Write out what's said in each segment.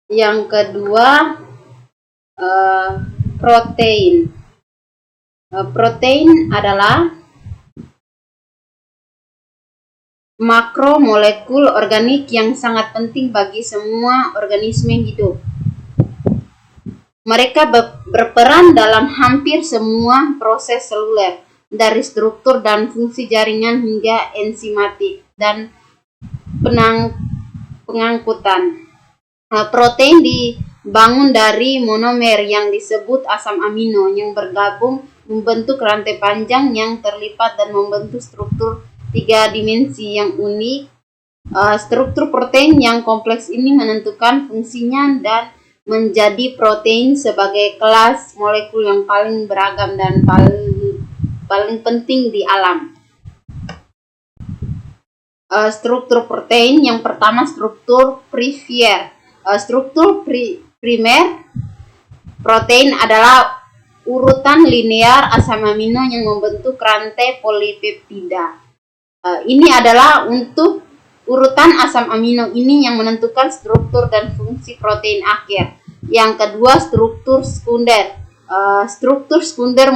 Yang kedua, protein. Protein adalah makromolekul organik yang sangat penting bagi semua organisme hidup. Mereka berperan dalam hampir semua proses seluler, dari struktur dan fungsi jaringan hingga enzimatik dan pengangkutan. Protein dibangun dari monomer yang disebut asam amino yang bergabung membentuk rantai panjang yang terlipat dan membentuk struktur 3 dimensi yang unik. Struktur protein yang kompleks ini menentukan fungsinya dan menjadi protein sebagai kelas molekul yang paling beragam dan paling penting di alam. Struktur protein yang pertama, struktur primer. Struktur primer protein adalah urutan linear asam amino yang membentuk rantai polipeptida. Ini adalah untuk urutan asam amino ini yang menentukan struktur dan fungsi protein akhir. Yang kedua, struktur sekunder. Struktur sekunder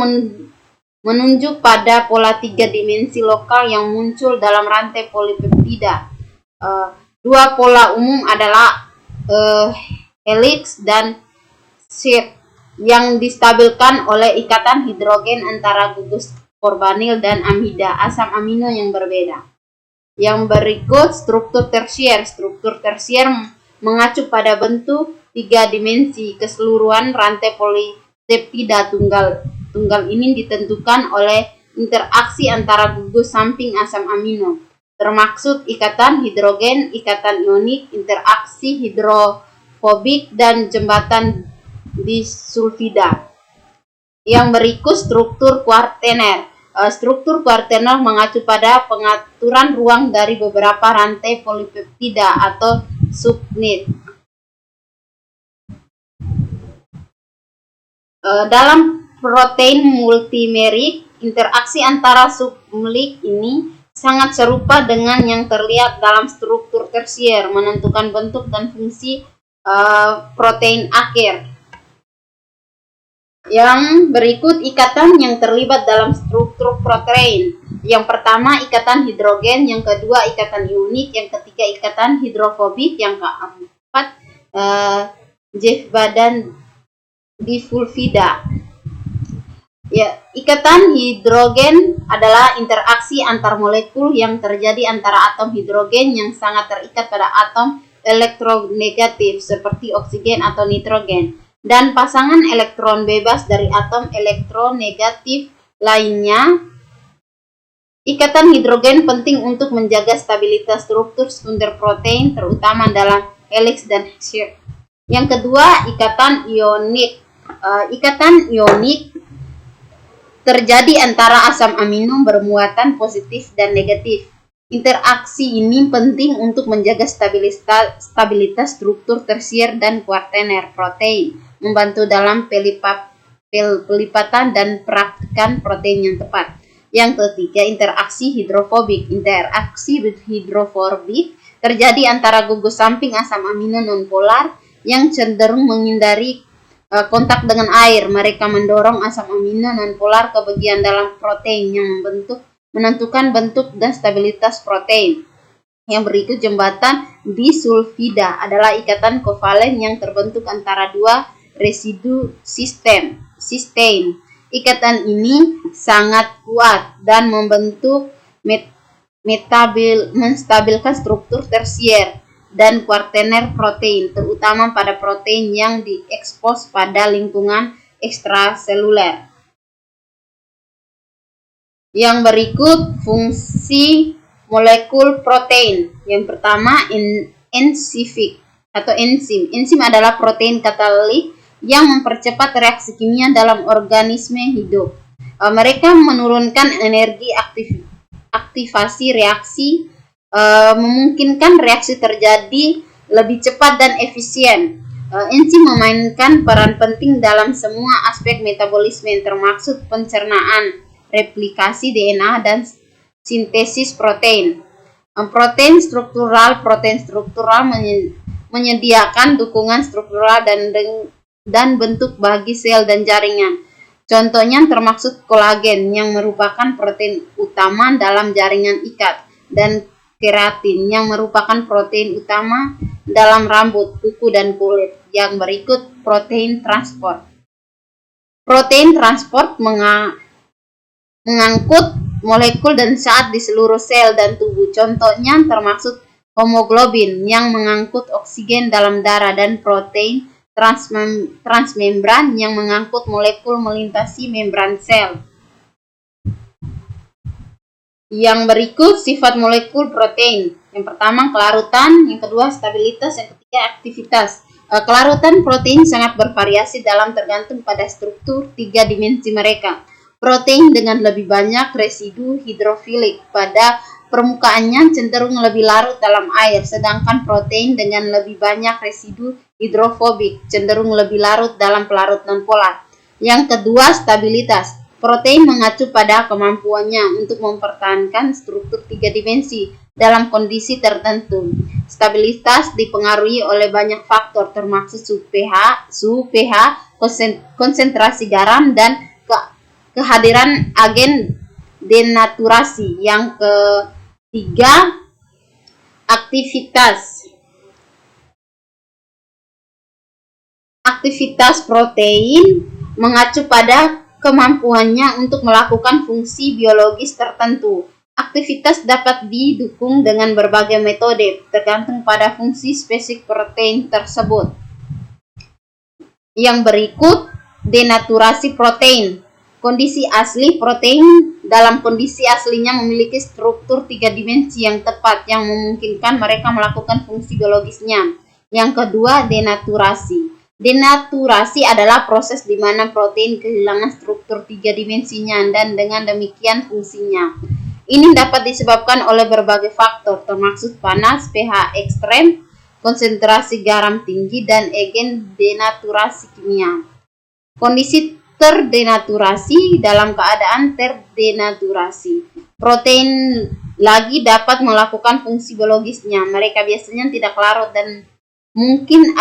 menunjuk pada pola 3 dimensi lokal yang muncul dalam rantai polipeptida. Dua pola umum adalah helix dan sheath yang distabilkan oleh ikatan hidrogen antara gugus korbanil dan amida, asam amino yang berbeda. Yang berikut, struktur tersier. Struktur tersier mengacu pada bentuk 3 dimensi. Keseluruhan rantai polipeptida tunggal ini ditentukan oleh interaksi antara gugus samping asam amino, termaksud ikatan hidrogen, ikatan ionik, interaksi hidrofobik, dan jembatan disulfida. Yang berikut, struktur kuartener. Struktur kuartener mengacu pada pengaturan ruang dari beberapa rantai polipeptida atau subunit. Dalam protein multimerik, interaksi antara subunit ini sangat serupa dengan yang terlihat dalam struktur tersier, menentukan bentuk dan fungsi protein akhir. Yang berikut, ikatan yang terlibat dalam struktur protein. Yang pertama, ikatan hidrogen. Yang kedua, ikatan ionik. Yang ketiga, ikatan hidrofobik. Yang keempat, badan disulfida. Ya, ikatan hidrogen adalah interaksi antar molekul yang terjadi antara atom hidrogen yang sangat terikat pada atom elektronegatif seperti oksigen atau nitrogen dan pasangan elektron bebas dari atom elektronegatif lainnya. Ikatan hidrogen penting untuk menjaga stabilitas struktur sekunder protein, terutama dalam helix dan sheath. Yang kedua, ikatan ionik. Ikatan ionik terjadi antara asam amino bermuatan positif dan negatif. Interaksi ini penting untuk menjaga stabilitas struktur tersier dan kuartener protein, membantu dalam pelipatan dan perakitan protein yang tepat. Yang ketiga, interaksi hidrofobik. Interaksi hidrofobik terjadi antara gugus samping asam amino nonpolar yang cenderung menghindari kontak dengan air. Mereka mendorong asam amino nonpolar ke bagian dalam protein yang menentukan bentuk dan stabilitas protein. Yang berikut, jembatan disulfida adalah ikatan kovalen yang terbentuk antara dua residu sistein. Ikatan ini sangat kuat dan menstabilkan struktur tersier dan kuartener protein, terutama pada protein yang diekspos pada lingkungan ekstraseluler. Yang berikut, fungsi molekul protein. Yang pertama, enzim. Enzim adalah protein katalik yang mempercepat reaksi kimia dalam organisme hidup. Mereka menurunkan energi aktivasi reaksi, memungkinkan reaksi terjadi lebih cepat dan efisien. Enzim memainkan peran penting dalam semua aspek metabolisme, termasuk pencernaan, replikasi DNA, dan sintesis protein. Protein struktural menyediakan dukungan struktural dan bentuk bagi sel dan jaringan. Contohnya termasuk kolagen yang merupakan protein utama dalam jaringan ikat, dan keratin yang merupakan protein utama dalam rambut, kuku, dan kulit. Yang berikut protein transport. Protein transport mengangkut molekul dan zat di seluruh sel dan tubuh. Contohnya termasuk hemoglobin yang mengangkut oksigen dalam darah, dan protein transmembran yang mengangkut molekul melintasi membran sel. Yang berikut sifat molekul protein. Yang pertama kelarutan, yang kedua stabilitas, yang ketiga aktivitas. Kelarutan protein sangat bervariasi tergantung pada struktur 3 dimensi mereka. Protein dengan lebih banyak residu hidrofilik pada permukaannya cenderung lebih larut dalam air, sedangkan protein dengan lebih banyak residu hidrofobik cenderung lebih larut dalam pelarut nonpolar. Yang kedua, stabilitas. Protein mengacu pada kemampuannya untuk mempertahankan struktur 3 dimensi dalam kondisi tertentu. Stabilitas dipengaruhi oleh banyak faktor termasuk suhu pH, konsentrasi garam, dan kehadiran agen denaturasi. Yang ketiga, aktivitas. Aktivitas protein mengacu pada kemampuannya untuk melakukan fungsi biologis tertentu. Aktivitas dapat didukung dengan berbagai metode, tergantung pada fungsi spesifik protein tersebut. Yang berikut, denaturasi protein. Kondisi asli protein dalam kondisi aslinya memiliki struktur 3 dimensi yang tepat yang memungkinkan mereka melakukan fungsi biologisnya. Yang kedua, denaturasi. Denaturasi adalah proses di mana protein kehilangan struktur 3 dimensinya dan dengan demikian fungsinya. Ini dapat disebabkan oleh berbagai faktor termasuk panas, pH ekstrem, konsentrasi garam tinggi, dan agen denaturasi kimia. Kondisi terdenaturasi dalam keadaan terdenaturasi. Protein lagi dapat melakukan fungsi biologisnya. Mereka biasanya tidak larut dan mungkin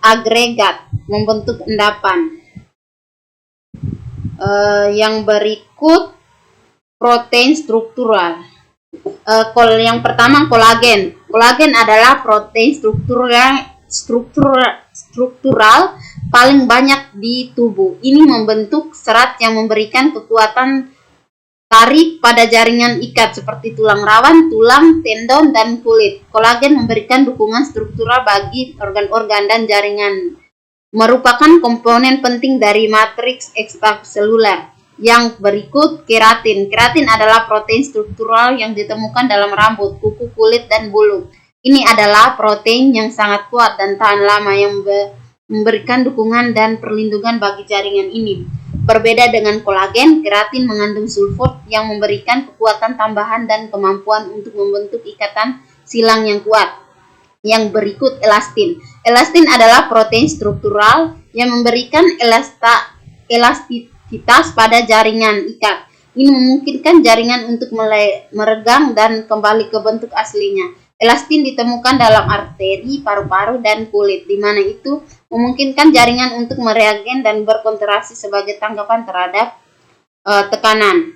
agregat membentuk endapan. Yang berikut protein struktural. Yang pertama kolagen. Kolagen adalah protein struktural paling banyak di tubuh. Ini membentuk serat yang memberikan kekuatan tarik pada jaringan ikat seperti tulang rawan, tulang, tendon, dan kulit. Kolagen memberikan dukungan struktural bagi organ-organ dan jaringan. Merupakan komponen penting dari matriks ekstraseluler. Yang berikut keratin. Keratin adalah protein struktural yang ditemukan dalam rambut, kuku, kulit, dan bulu. Ini adalah protein yang sangat kuat dan tahan lama yang memberikan dukungan dan perlindungan bagi jaringan ini. Berbeda dengan kolagen, keratin mengandung sulfur yang memberikan kekuatan tambahan dan kemampuan untuk membentuk ikatan silang yang kuat. Yang berikut elastin. Elastin adalah protein struktural yang memberikan elastisitas pada jaringan ikat. Ini memungkinkan jaringan untuk meregang dan kembali ke bentuk aslinya. Elastin ditemukan dalam arteri, paru-paru, dan kulit, di mana itu memungkinkan jaringan untuk mereagen dan berkontraksi sebagai tanggapan terhadap tekanan.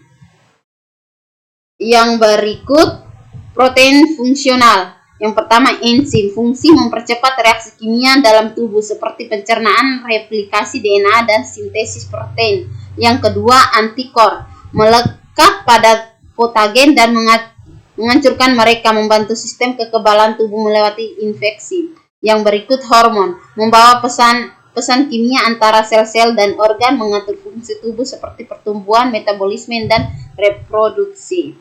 Yang berikut protein fungsional. Yang pertama enzim. Fungsi mempercepat reaksi kimia dalam tubuh seperti pencernaan, replikasi DNA, dan sintesis protein. Yang kedua antikor. Melekat pada patogen dan menghancurkan mereka, membantu sistem kekebalan tubuh melewati infeksi. Yang berikut hormon. Membawa pesan kimia antara sel-sel dan organ, mengatur fungsi tubuh seperti pertumbuhan, metabolisme, dan reproduksi.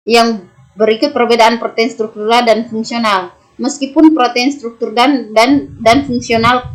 Yang berikut perbedaan protein struktural dan fungsional. Meskipun protein struktur dan fungsional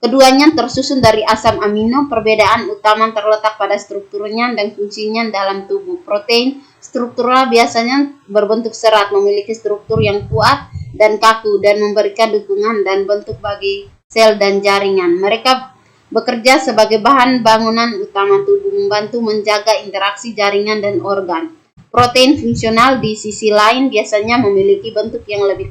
keduanya tersusun dari asam amino, perbedaan utama terletak pada strukturnya dan fungsinya dalam tubuh. Protein struktural biasanya berbentuk serat, memiliki struktur yang kuat dan kaku, dan memberikan dukungan dan bentuk bagi sel dan jaringan. Mereka bekerja sebagai bahan bangunan utama tubuh, membantu menjaga interaksi jaringan dan organ. Protein fungsional di sisi lain biasanya memiliki bentuk yang lebih